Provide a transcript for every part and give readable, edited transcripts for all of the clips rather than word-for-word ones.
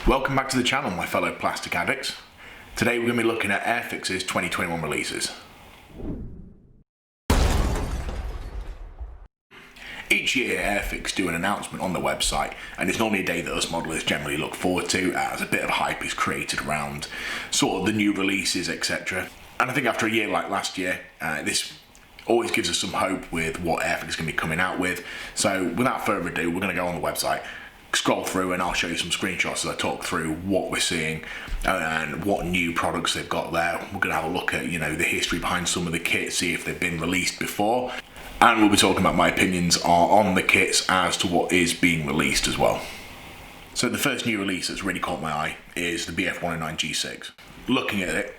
Welcome back to the channel, my fellow plastic addicts. Today we're going to be looking at Airfix's 2021 releases. Each year Airfix do an announcement on the website, and it's normally a day that us modelers generally look forward to as a bit of hype is created around sort of the new releases, etc. And I think after a year like last year, this always gives us some hope with what Airfix is going to be coming out with. So without further ado, we're going to go on the website, scroll through, and I'll show you some screenshots as I talk through what we're seeing and what new products they've got there. We're going to have a look at, the history behind some of the kits, see if they've been released before, and we'll be talking about my opinions on the kits as to what is being released as well. So the first new release that's really caught my eye is the BF109 G6. Looking at it,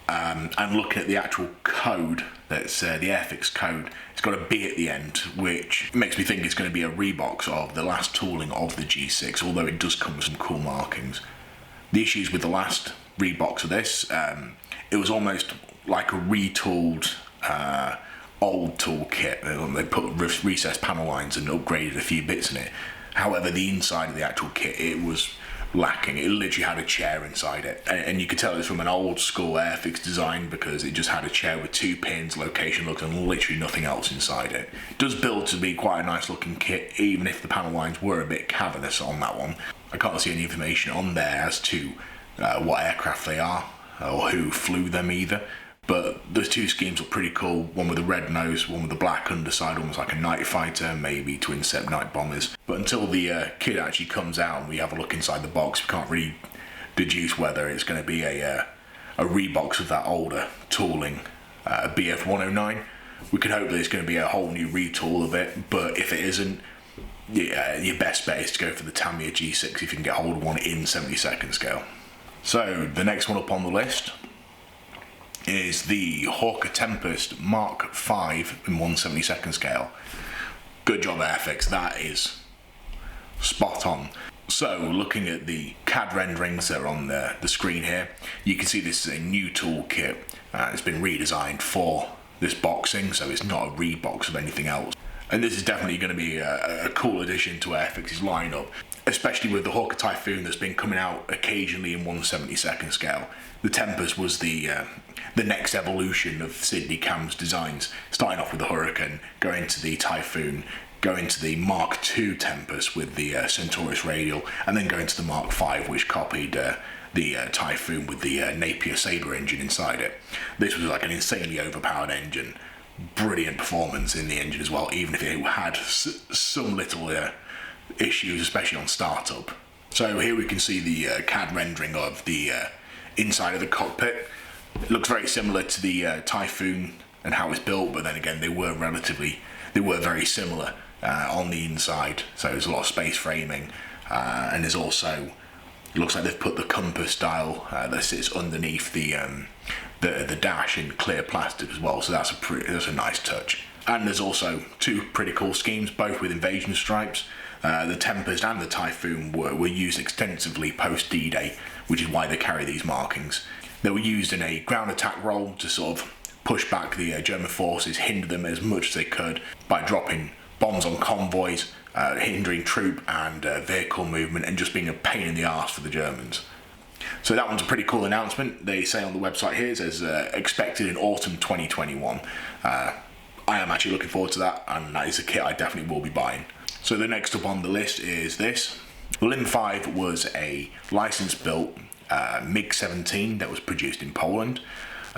and looking at the actual code, that's the Airfix code, it's got a B at the end, which makes me think it's going to be a rebox of the last tooling of the G6, although it does come with some cool markings. The issues with the last rebox of this, it was almost like a retooled old tool kit. They put recessed panel lines and upgraded a few bits in it. However, the inside of the actual kit, it was lacking. It literally had a chair inside it, and you could tell it's from an old school Airfix design because it just had a chair with 2 pins, location looks, and literally nothing else inside it. It does build to be quite a nice looking kit, even if the panel lines were a bit cavernous on that one. I can't see any information on there as to what aircraft they are or who flew them either. But those 2 schemes look pretty cool, one with a red nose, one with a black underside, almost like a night fighter, maybe to intercept night bombers. But until the kit actually comes out and we have a look inside the box, we can't really deduce whether it's going to be a rebox of that older tooling BF109. We could hope that it's going to be a whole new retool of it, but if it isn't, your best bet is to go for the Tamiya G6 if you can get hold of one in 72nd scale. So the next one up on the list is the Hawker Tempest Mark V in 1/72nd scale. Good job, Airfix, that is spot on. So looking at the CAD renderings that are on the screen here, you can see this is a new tool kit. It's been redesigned for this boxing, so it's not a rebox of anything else. And this is definitely going to be a cool addition to Airfix's lineup, especially with the Hawker Typhoon that's been coming out occasionally in 1/72nd scale. The Tempest was the next evolution of Sidney Cam's designs, starting off with the Hurricane, going to the Typhoon, going to the Mark II Tempest with the Centaurus radial, and then going to the Mark V, which copied the Typhoon with the Napier Sabre engine inside it. This was like an insanely overpowered engine, brilliant performance in the engine as well, even if it had some little issues, especially on startup. So here we can see the CAD rendering of the inside of the cockpit. It looks very similar to the Typhoon and how it's built, but then again they were very similar on the inside. So there's a lot of space framing, and there's also, it looks like they've put the compass dial that sits underneath the dash in clear plastic as well. So that's a nice touch. And there's also 2 pretty cool schemes, both with invasion stripes. The Tempest and the Typhoon were used extensively post D-Day, which is why they carry these markings. They were used in a ground attack role to sort of push back the German forces, hinder them as much as they could by dropping bombs on convoys, hindering troop and vehicle movement, and just being a pain in the arse for the Germans. So that one's a pretty cool announcement. They say on the website here it says expected in autumn 2021. I am actually looking forward to that, and that is a kit I definitely will be buying. So the next up on the list is this. Lim 5 was a license-built MiG-17 that was produced in Poland.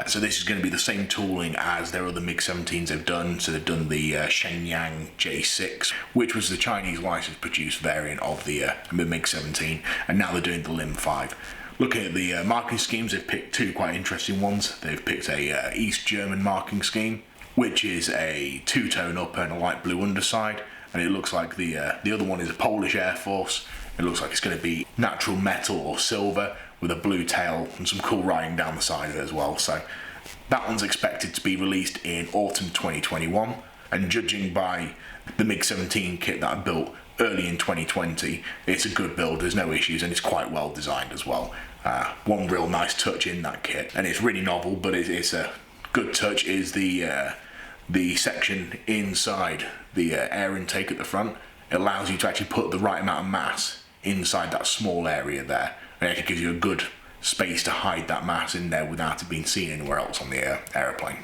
So this is going to be the same tooling as their other MiG-17s they've done. So they've done the Shenyang J6, which was the Chinese license-produced variant of the MiG-17, and now they're doing the Lim 5. Looking at the marking schemes, they've picked 2 quite interesting ones. They've picked a East German marking scheme, which is a 2-tone upper and a light blue underside, and it looks like the other one is a Polish Air Force. It looks like it's going to be natural metal or silver with a blue tail and some cool writing down the side of it as well. So that one's expected to be released in autumn 2021, and judging by the MiG-17 kit that I built early in 2020, it's a good build, there's no issues, and it's quite well designed as well. One real nice touch in that kit, and it's really novel, but it's a good touch, is the section inside the air intake at the front. It allows you to actually put the right amount of mass inside that small area there, and it gives you a good space to hide that mass in there without it being seen anywhere else on the aeroplane.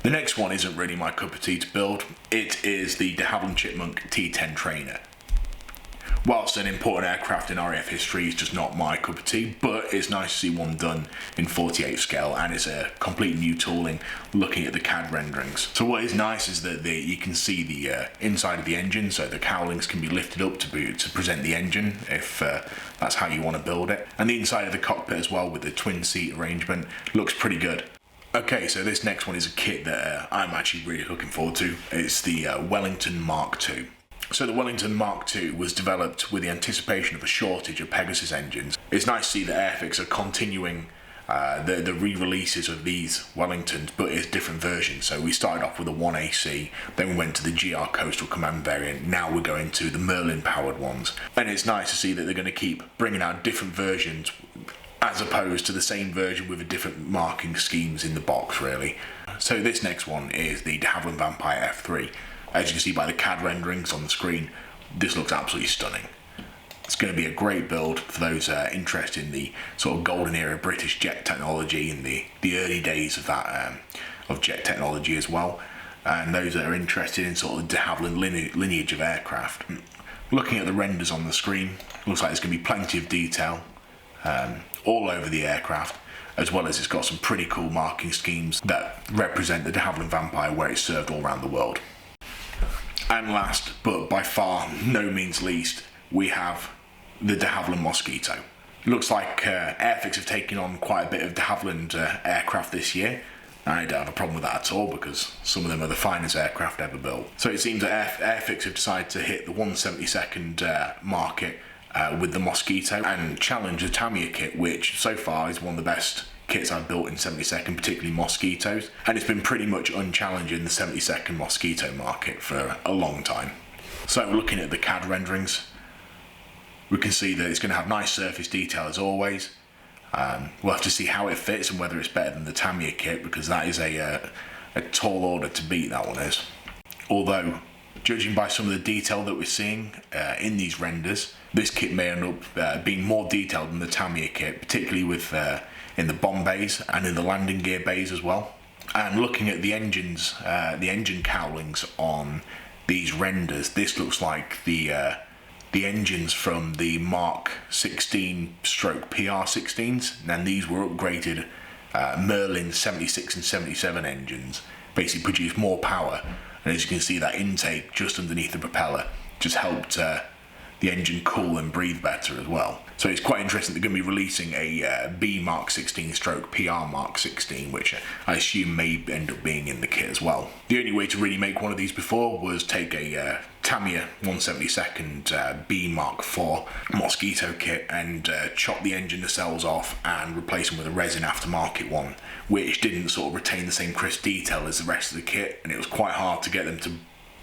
The next one isn't really my cup of tea to build. It is the Havilland Chipmunk T10 trainer. Whilst an important aircraft in RAF history is just not my cup of tea, but it's nice to see one done in 48 scale, and it's a complete new tooling looking at the CAD renderings. So what is nice is that you can see the inside of the engine, so the cowlings can be lifted up to present the engine if that's how you want to build it. And the inside of the cockpit as well with the twin seat arrangement looks pretty good. Okay, so this next one is a kit that I'm actually really looking forward to. It's the Wellington Mark II. So the Wellington Mark II was developed with the anticipation of a shortage of Pegasus engines. It's nice to see that Airfix are continuing the re-releases of these Wellingtons, but it's different versions. So we started off with a 1AC, then we went to the GR Coastal Command variant, now we're going to the Merlin powered ones. And it's nice to see that they're going to keep bringing out different versions as opposed to the same version with a different marking schemes in the box really. So this next one is the Havilland Vampire F3. As you can see by the CAD renderings on the screen, this looks absolutely stunning. It's going to be a great build for those interested in the sort of golden era British jet technology and the early days of that of jet technology as well, and those that are interested in sort of the de Havilland lineage of aircraft. Looking at the renders on the screen, looks like there's going to be plenty of detail all over the aircraft, as well as it's got some pretty cool marking schemes that represent the de Havilland Vampire where it's served all around the world. And last, but by far no means least, we have the de Havilland Mosquito. It looks like Airfix have taken on quite a bit of de Havilland aircraft this year. I don't have a problem with that at all because some of them are the finest aircraft ever built. So it seems that Airfix have decided to hit the 1/72nd market with the Mosquito and challenge the Tamiya kit, which so far is one of the best kits I've built in 72nd, particularly Mosquitoes, and it's been pretty much unchallenged in the 72nd Mosquito market for a long time. So looking at the CAD renderings, we can see that it's going to have nice surface detail as always. We'll have to see how it fits and whether it's better than the Tamiya kit, because that is a tall order to beat, that one is. Although, judging by some of the detail that we're seeing in these renders, this kit may end up being more detailed than the Tamiya kit, particularly with in the bomb bays and in the landing gear bays as well. And looking at the engines, the engine cowlings on these renders, this looks like the engines from the Mark 16 stroke PR16s, and these were upgraded Merlin 76 and 77 engines, basically produce more power, and as you can see that intake just underneath the propeller just helped the engine cool and breathe better as well. So it's quite interesting they're going to be releasing a B Mark 16 stroke PR Mark 16, which I assume may end up being in the kit as well. The only way to really make one of these before was take a Tamiya 1/72nd B Mark IV Mosquito kit and chop the engine nacelles off and replace them with a resin aftermarket one, which didn't sort of retain the same crisp detail as the rest of the kit, and it was quite hard to get them to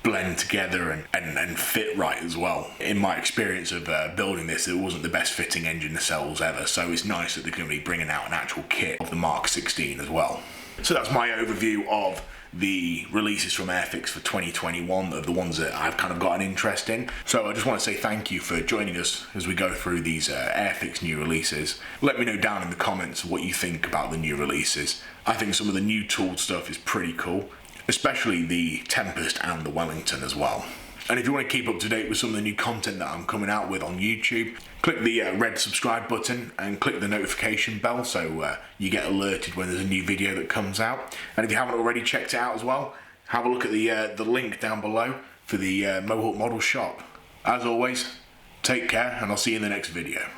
blend together and fit right as well. In my experience of building this, it wasn't the best fitting engine nacelles ever, so it's nice that they're going to be bringing out an actual kit of the Mark 16 as well. So that's my overview of the releases from Airfix for 2021, of the ones that I've kind of got an interest in. So I just want to say thank you for joining us as we go through these Airfix new releases. Let me know down in the comments what you think about the new releases. I think some of the new tooled stuff is pretty cool, especially the Tempest and the Wellington as well. And if you want to keep up to date with some of the new content that I'm coming out with on YouTube, click the red subscribe button and click the notification bell so you get alerted when there's a new video that comes out. And if you haven't already checked it out as well, have a look at the link down below for the Mohawk model shop. As always, take care and I'll see you in the next video.